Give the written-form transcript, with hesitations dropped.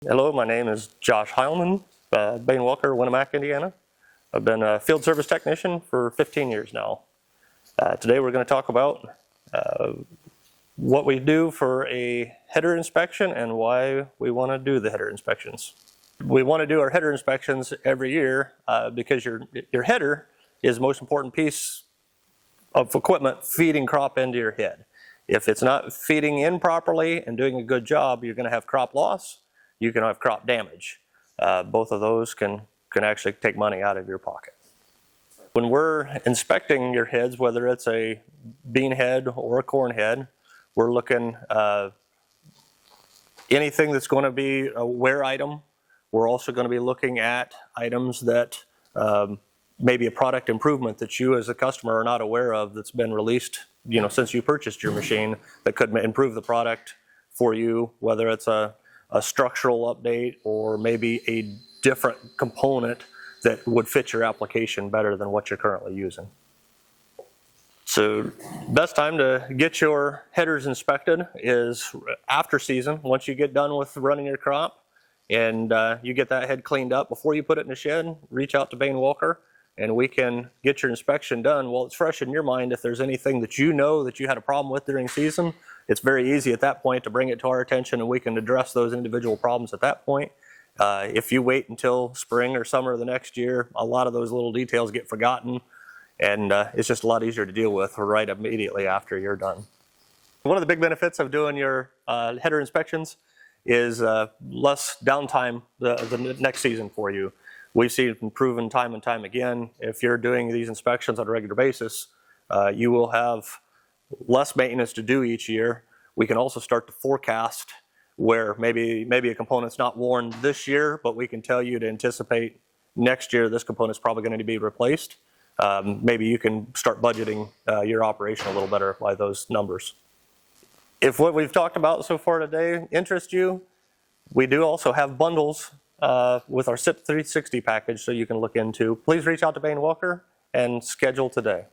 Hello, my name is Josh Hileman, Bane-Welker, Winamac, Indiana. I've been a field service technician for 15 years now. Today we're going to talk about what we do for a header inspection and why we want to do the header inspections. We want to do our header inspections every year because your header is the most important piece of equipment feeding crop into your head. If it's not feeding in properly and doing a good job, you're going to have crop loss. You can have crop damage. Both of those can actually take money out of your pocket. When we're inspecting your heads, whether it's a bean head or a corn head, we're looking anything that's going to be a wear item. We're also going to be looking at items that maybe a product improvement that you as a customer are not aware of that's been released, since you purchased your machine, that could improve the product for you, whether it's a structural update or maybe a different component that would fit your application better than what you're currently using. So best time to get your headers inspected is after season. Once you get done with running your crop and you get that head cleaned up, before you put it in the shed, reach out to Bane-Welker and we can get your inspection done while it's fresh in your mind. If there's anything that you know that you had a problem with during season, it's very easy at that point to bring it to our attention and we can address those individual problems at that point. If you wait until spring or summer of the next year, a lot of those little details get forgotten and it's just a lot easier to deal with right immediately after you're done. One of the big benefits of doing your header inspections is less downtime the next season for you. We've seen it proven time and time again. If you're doing these inspections on a regular basis, you will have less maintenance to do each year. We can also start to forecast where maybe a component's not worn this year, but we can tell you to anticipate next year this component's probably going to be replaced. Maybe you can start budgeting your operation a little better by those numbers. If what we've talked about so far today interests you, we do also have bundles with our SIP 360 package so you can look into. Please reach out to Bane-Welker and schedule today.